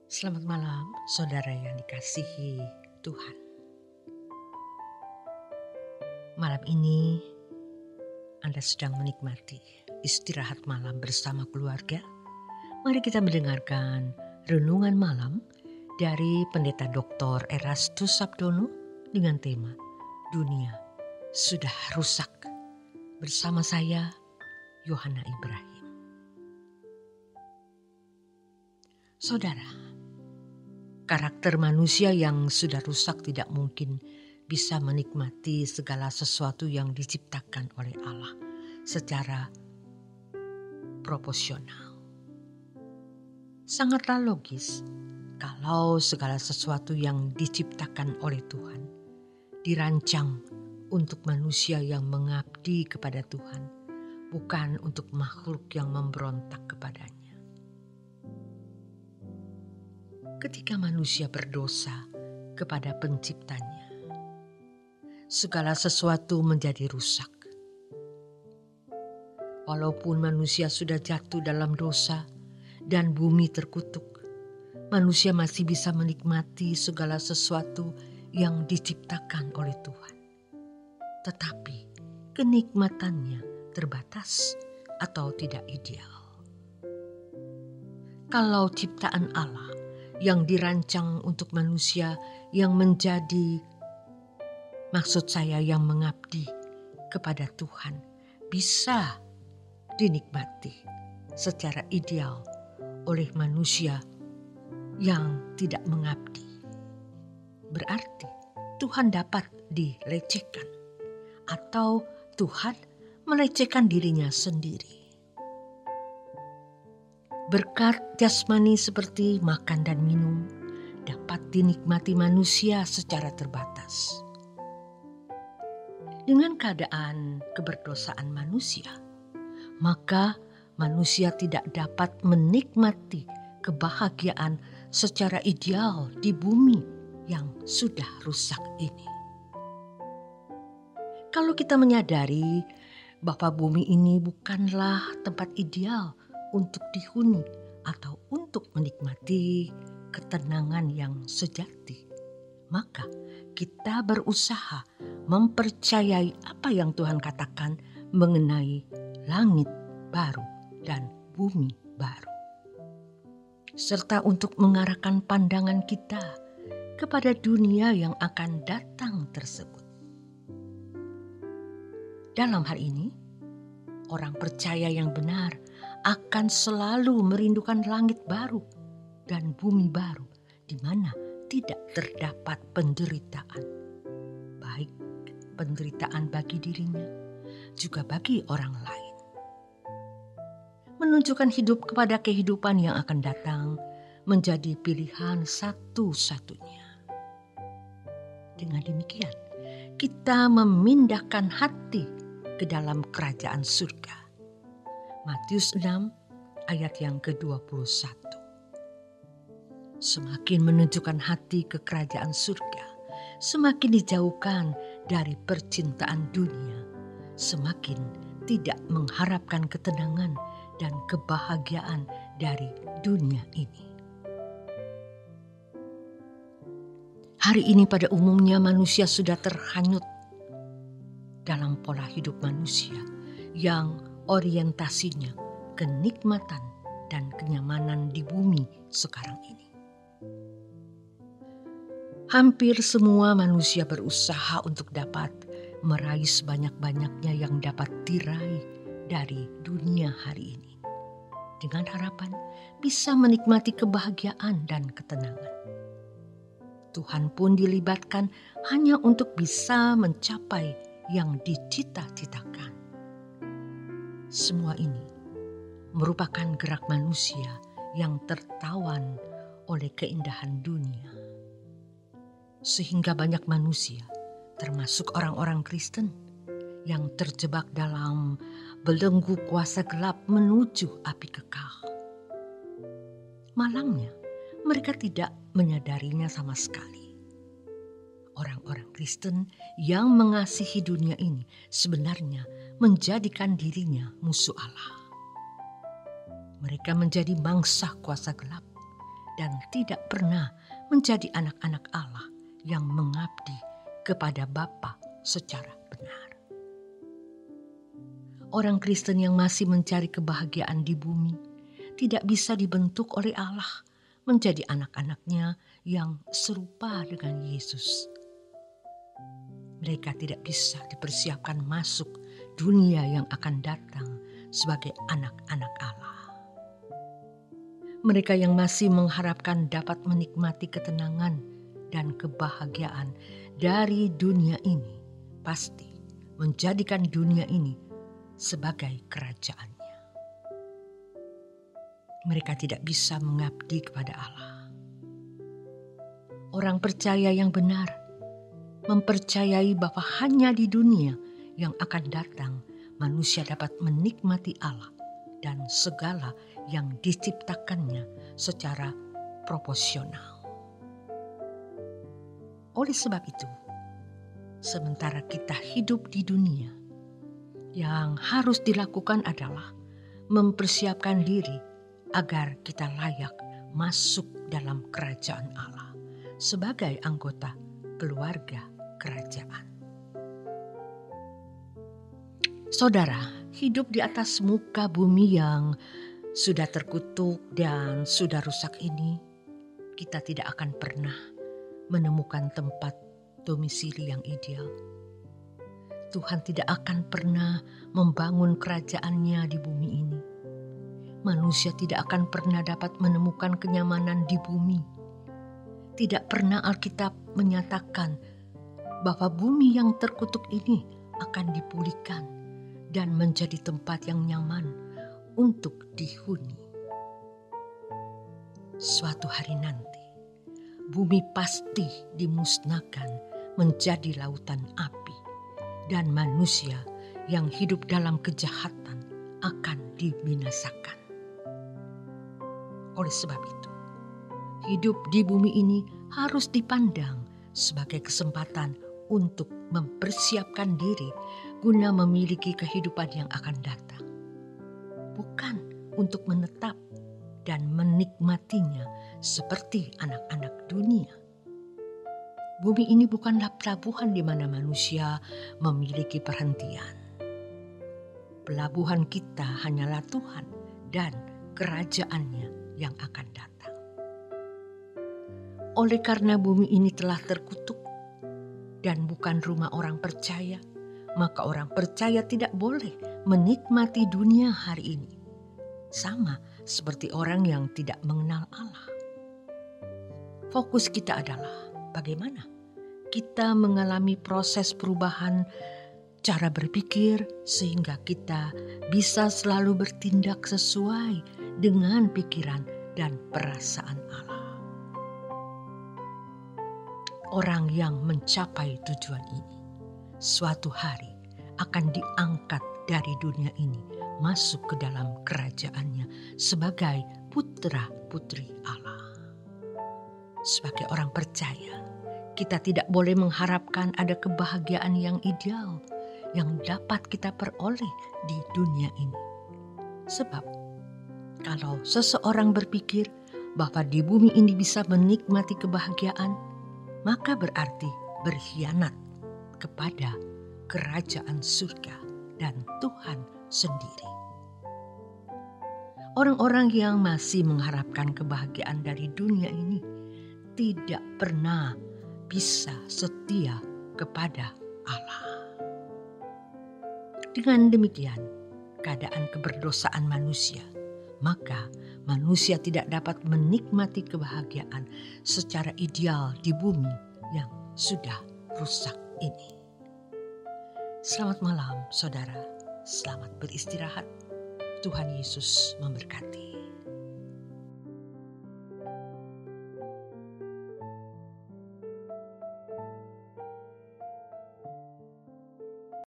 Selamat malam, saudara yang dikasihi Tuhan. Malam ini Anda sedang menikmati istirahat malam bersama keluarga. Mari kita mendengarkan renungan malam dari Pendeta Dr. Erastus Sabdono dengan tema Dunia Sudah Rusak. Bersama saya, Yohana Ibrahim. Saudara, karakter manusia yang sudah rusak tidak mungkin bisa menikmati segala sesuatu yang diciptakan oleh Allah secara proporsional. Sangatlah logis kalau segala sesuatu yang diciptakan oleh Tuhan dirancang untuk manusia yang mengabdi kepada Tuhan, bukan untuk makhluk yang memberontak kepadanya. Ketika manusia berdosa kepada penciptanya, segala sesuatu menjadi rusak. Walaupun manusia sudah jatuh dalam dosa dan bumi terkutuk, manusia masih bisa menikmati segala sesuatu yang diciptakan oleh Tuhan. Tetapi kenikmatannya terbatas atau tidak ideal. Kalau ciptaan Allah yang dirancang untuk manusia yang menjadi, maksud saya yang mengabdi kepada Tuhan, bisa dinikmati secara ideal oleh manusia yang tidak mengabdi. Berarti Tuhan dapat dilecehkan atau Tuhan melecehkan dirinya sendiri. Berkat jasmani seperti makan dan minum dapat dinikmati manusia secara terbatas. Dengan keadaan keberdosaan manusia, maka manusia tidak dapat menikmati kebahagiaan secara ideal di bumi yang sudah rusak ini. Kalau kita menyadari bahwa bumi ini bukanlah tempat ideal untuk dihuni atau untuk menikmati ketenangan yang sejati, maka kita berusaha mempercayai apa yang Tuhan katakan mengenai langit baru dan bumi baru, serta untuk mengarahkan pandangan kita kepada dunia yang akan datang tersebut. Dalam hal ini, orang percaya yang benar akan selalu merindukan langit baru dan bumi baru di mana tidak terdapat penderitaan, baik penderitaan bagi dirinya juga bagi orang lain. Menunjukkan hidup kepada kehidupan yang akan datang menjadi pilihan satu-satunya. Dengan demikian, kita memindahkan hati ke dalam kerajaan surga. Matius 6 ayat yang ke-21. Semakin menunjukkan hati ke kerajaan surga, semakin dijauhkan dari percintaan dunia, semakin tidak mengharapkan ketenangan dan kebahagiaan dari dunia ini. Hari ini pada umumnya manusia sudah terhanyut dalam pola hidup manusia yang orientasinya kenikmatan dan kenyamanan di bumi sekarang ini. Hampir semua manusia berusaha untuk dapat meraih sebanyak-banyaknya yang dapat diraih dari dunia hari ini, dengan harapan bisa menikmati kebahagiaan dan ketenangan. Tuhan pun dilibatkan hanya untuk bisa mencapai yang dicita-citakan. Semua ini merupakan gerak manusia yang tertawan oleh keindahan dunia. Sehingga banyak manusia, termasuk orang-orang Kristen, yang terjebak dalam belenggu kuasa gelap menuju api kekal. Malangnya, mereka tidak menyadarinya sama sekali. Orang-orang Kristen yang mengasihi dunia ini sebenarnya menjadikan dirinya musuh Allah. Mereka menjadi mangsa kuasa gelap dan tidak pernah menjadi anak-anak Allah yang mengabdi kepada Bapa secara benar. Orang Kristen yang masih mencari kebahagiaan di bumi tidak bisa dibentuk oleh Allah menjadi anak-anaknya yang serupa dengan Yesus. Mereka tidak bisa dipersiapkan masuk dunia yang akan datang sebagai anak-anak Allah. Mereka yang masih mengharapkan dapat menikmati ketenangan dan kebahagiaan dari dunia ini pasti menjadikan dunia ini sebagai kerajaannya. Mereka tidak bisa mengabdi kepada Allah. Orang percaya yang benar mempercayai bahwa hanya di dunia yang akan datang manusia dapat menikmati Allah dan segala yang diciptakannya secara proporsional. Oleh sebab itu, sementara kita hidup di dunia, yang harus dilakukan adalah mempersiapkan diri agar kita layak masuk dalam kerajaan Allah sebagai anggota keluarga kerajaan. Saudara, hidup di atas muka bumi yang sudah terkutuk dan sudah rusak ini, kita tidak akan pernah menemukan tempat domisili yang ideal. Tuhan tidak akan pernah membangun kerajaannya di bumi ini. Manusia tidak akan pernah dapat menemukan kenyamanan di bumi. Tidak pernah Alkitab menyatakan bahwa bumi yang terkutuk ini akan dipulihkan dan menjadi tempat yang nyaman untuk dihuni. Suatu hari nanti, bumi pasti dimusnahkan menjadi lautan api, dan manusia yang hidup dalam kejahatan akan dibinasakan. Oleh sebab itu, hidup di bumi ini harus dipandang sebagai kesempatan untuk mempersiapkan diri guna memiliki kehidupan yang akan datang. Bukan untuk menetap dan menikmatinya seperti anak-anak dunia. Bumi ini bukanlah pelabuhan di mana manusia memiliki perhentian. Pelabuhan kita hanyalah Tuhan dan kerajaannya yang akan datang. Oleh karena bumi ini telah terkutuk dan bukan rumah orang percaya, maka orang percaya tidak boleh menikmati dunia hari ini. Sama seperti orang yang tidak mengenal Allah. Fokus kita adalah bagaimana kita mengalami proses perubahan cara berpikir sehingga kita bisa selalu bertindak sesuai dengan pikiran dan perasaan Allah. Orang yang mencapai tujuan ini suatu hari akan diangkat dari dunia ini masuk ke dalam kerajaannya sebagai putra-putri Allah. Sebagai orang percaya, kita tidak boleh mengharapkan ada kebahagiaan yang ideal yang dapat kita peroleh di dunia ini. Sebab kalau seseorang berpikir bahwa di bumi ini bisa menikmati kebahagiaan, maka berarti berkhianat kepada kerajaan surga dan Tuhan sendiri. Orang-orang yang masih mengharapkan kebahagiaan dari dunia ini tidak pernah bisa setia kepada Allah. Dengan demikian, keadaan keberdosaan manusia, maka manusia tidak dapat menikmati kebahagiaan secara ideal di bumi yang sudah rusak ini. Selamat malam, saudara. Selamat beristirahat. Tuhan Yesus memberkati.